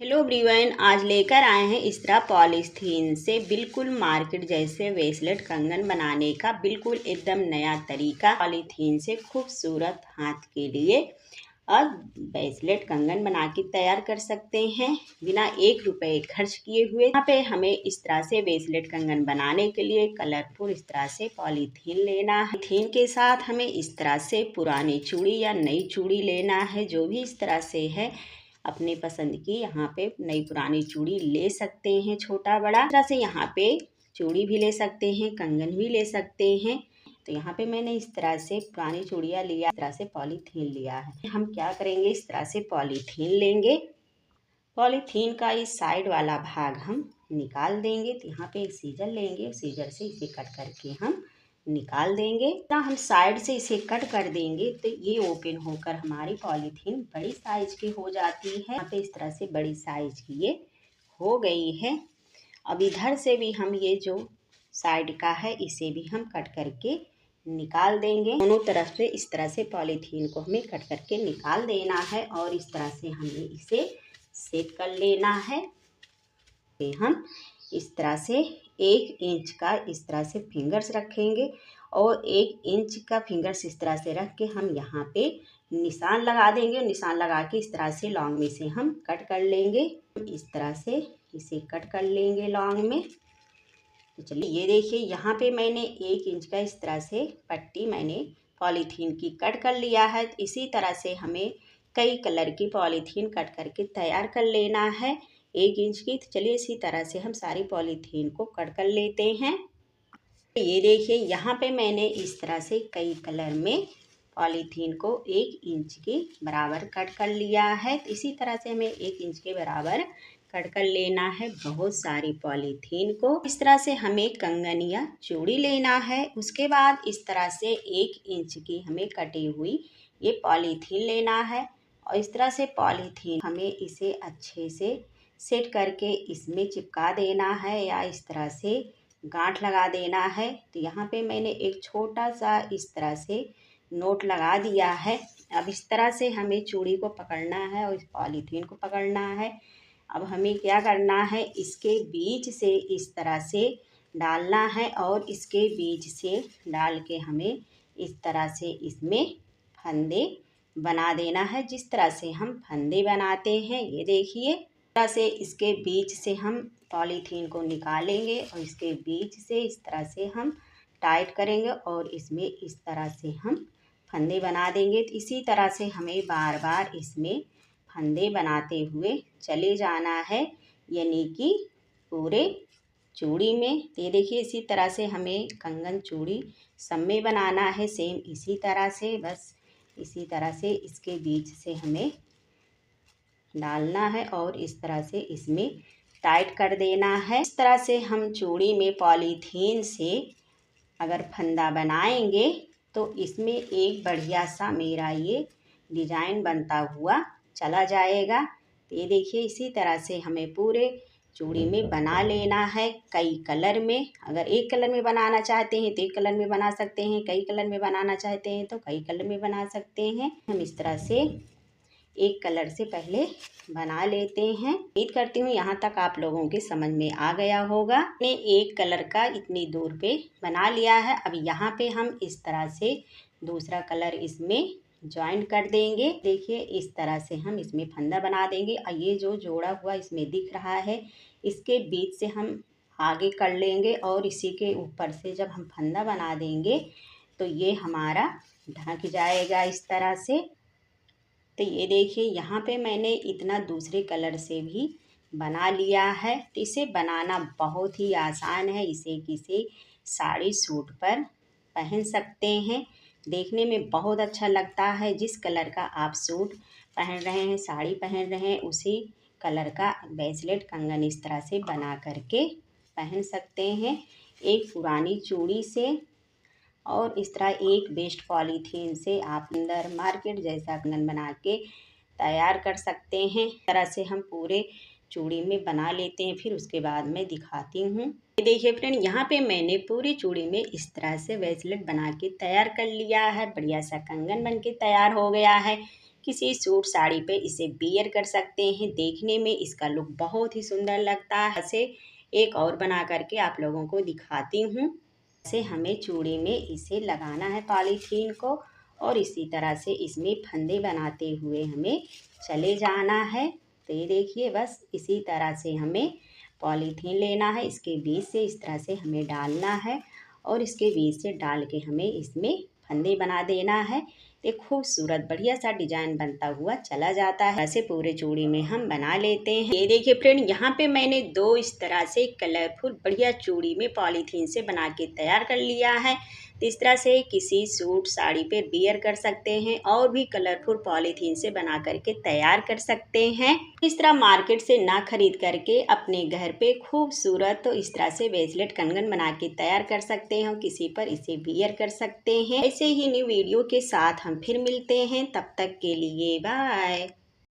Hello everyone, आज लेकर आए हैं इस तरह पॉलीथीन से बिल्कुल मार्केट जैसे ब्रेसलेट कंगन बनाने का बिल्कुल एकदम नया तरीका। पॉलीथीन से खूबसूरत हाथ के लिए और ब्रेसलेट कंगन बना के तैयार कर सकते हैं बिना 1 रुपए खर्च किए हुए। यहाँ पे हमें इस तरह से ब्रेसलेट कंगन बनाने के लिए कलरफुल इस तरह से पॉलीथीन लेना है। पॉलीथीन के साथ हमें इस तरह से पुरानी चूड़ी या नई चूड़ी लेना है, जो भी इस तरह से है अपने पसंद की। यहाँ पे नई पुरानी चूड़ी ले सकते हैं, छोटा बड़ा। इस तरह से यहाँ पे चूड़ी भी ले सकते हैं, कंगन भी ले सकते हैं। तो यहाँ पे मैंने इस तरह से पुरानी चूड़ियाँ लिया, इस तरह से पॉलीथीन लिया है। हम क्या करेंगे, इस तरह से पॉलीथीन लेंगे। पॉलीथीन का इस साइड वाला भाग हम निकाल देंगे। तो यहाँ पे एक सीजर लेंगे, सीजर से इसे कट करके हम निकाल देंगे। ना हम साइड से इसे कट कर देंगे तो ये ओपन होकर हमारी पॉलीथीन बड़ी साइज की हो जाती है। यहाँ पे इस तरह से बड़ी साइज की ये हो गई है। अब इधर से भी हम ये जो साइड का है इसे भी हम कट करके निकाल देंगे। दोनों तरफ से इस तरह से पॉलीथीन को हमें कट करके निकाल देना है और इस तरह से हमें इसे सेट कर लेना है। हम इस तरह से 1 इंच का इस तरह से फिंगर्स रखेंगे और 1 इंच का फिंगर्स इस तरह से रख के हम यहाँ पे निशान लगा देंगे। निशान लगा के इस तरह से लॉन्ग में से हम कट कर लेंगे। इस तरह से इसे कट कर लेंगे लॉन्ग में। तो चलिए ये देखिए, यहाँ पे मैंने 1 इंच का इस तरह से पट्टी मैंने पॉलीथीन की कट कर लिया है। इसी तरह से हमें कई कलर की पॉलीथीन कट करके तैयार कर लेना है 1 इंच की। तो चलिए इसी तरह से हम सारी पॉलीथीन को कट कर लेते हैं। ये देखिए, यहाँ पे मैंने इस तरह से कई कलर में पॉलीथीन को 1 इंच के बराबर कट कर लिया है। तो इसी तरह से हमें 1 इंच के बराबर कट कर लेना है बहुत सारी पॉलीथीन को। इस तरह से हमें कंगन या चूड़ी लेना है। उसके बाद इस तरह से 1 इंच की हमें कटी हुई ये पॉलीथीन लेना है और इस तरह से पॉलीथीन हमें इसे अच्छे से सेट करके इसमें चिपका देना है या इस तरह से गांठ लगा देना है। तो यहाँ पे मैंने एक छोटा सा इस तरह से नोट लगा दिया है। अब इस तरह से हमें चूड़ी को पकड़ना है और इस पॉलीथीन को पकड़ना है। अब हमें क्या करना है, इसके बीच से इस तरह से डालना है और इसके बीच से डाल के हमें इस तरह से इसमें फंदे बना देना है। जिस तरह से हम फंदे बनाते हैं, ये देखिए, इस तरह से इसके बीच से हम पॉलीथीन को निकालेंगे और इसके बीच से इस तरह से हम टाइट करेंगे और इसमें इस तरह से हम फंदे बना देंगे। तो इसी तरह से हमें बार बार इसमें फंदे बनाते हुए चले जाना है, यानी कि पूरे चूड़ी में। ये देखिए, इसी तरह से हमें कंगन चूड़ी सब में बनाना है। सेम इसी तरह से, बस इसी तरह से इसके बीच से हमें डालना है और इस तरह से इसमें टाइट कर देना है। इस तरह से हम चूड़ी में पॉलीथीन से अगर फंदा बनाएंगे तो इसमें एक बढ़िया सा मेरा ये डिजाइन बनता हुआ चला जाएगा। तो ये देखिए, इसी तरह से हमें पूरे चूड़ी में बना लेना है कई कलर में। अगर एक कलर में बनाना चाहते हैं तो एक कलर में बना सकते हैं, कई कलर में बनाना चाहते हैं तो कई कलर में बना सकते हैं। हम इस तरह से एक कलर से पहले बना लेते हैं। उम्मीद करती हूँ यहाँ तक आप लोगों के समझ में आ गया होगा। मैंने एक कलर का इतनी दूर पे बना लिया है। अब यहाँ पे हम इस तरह से दूसरा कलर इसमें ज्वाइन कर देंगे। देखिए, इस तरह से हम इसमें फंदा बना देंगे और ये जो जोड़ा हुआ इसमें दिख रहा है, इसके बीच से हम आगे कर लेंगे और इसी के ऊपर से जब हम फंदा बना देंगे तो ये हमारा ढक जाएगा इस तरह से। तो ये देखिए, यहाँ पे मैंने इतना दूसरे कलर से भी बना लिया है। तो इसे बनाना बहुत ही आसान है। इसे किसी साड़ी सूट पर पहन सकते हैं, देखने में बहुत अच्छा लगता है। जिस कलर का आप सूट पहन रहे हैं, साड़ी पहन रहे हैं, उसी कलर का ब्रेसलेट कंगन इस तरह से बना करके पहन सकते हैं एक पुरानी चूड़ी से। और इस तरह एक वेस्ट पॉलीथीन से आप अंदर मार्केट जैसा कंगन बना के तैयार कर सकते हैं। इस तरह से हम पूरे चूड़ी में बना लेते हैं, फिर उसके बाद मैं दिखाती हूँ। ये देखिए फ्रेंड, यहाँ पे मैंने पूरी चूड़ी में इस तरह से ब्रेसलेट बना के तैयार कर लिया है। बढ़िया सा कंगन बन के तैयार हो गया है। किसी सूट साड़ी पे इसे वियर कर सकते हैं। देखने में इसका लुक बहुत ही सुंदर लगता है। ऐसे एक और बना करके आप लोगों को दिखाती हूँ। ऐसे हमें चूड़ी में इसे लगाना है पॉलीथीन को, और इसी तरह से इसमें फंदे बनाते हुए हमें चले जाना है। तो ये देखिए, बस इसी तरह से हमें पॉलीथीन लेना है, इसके बीच से इस तरह से हमें डालना है और इसके बीच से डाल के हमें इसमें फंदे बना देना है। एक खूबसूरत बढ़िया सा डिजाइन बनता हुआ चला जाता है। ऐसे पूरे चूड़ी में हम बना लेते हैं। ये देखिए फ्रेंड, यहाँ पे मैंने दो इस तरह से कलरफुल बढ़िया चूड़ी में पॉलीथीन से बना के तैयार कर लिया है। तो इस तरह से किसी सूट साड़ी पे वियर कर सकते हैं और भी कलरफुल पॉलीथीन से बना करके तैयार कर सकते हैं। इस तरह मार्केट से ना खरीद करके अपने घर पे खूबसूरत तो इस तरह से ब्रेसलेट कंगन बना के तैयार कर सकते हैं, किसी पर इसे वियर कर सकते हैं। ऐसे ही न्यू वीडियो के साथ हम फिर मिलते हैं, तब तक के लिए बाय।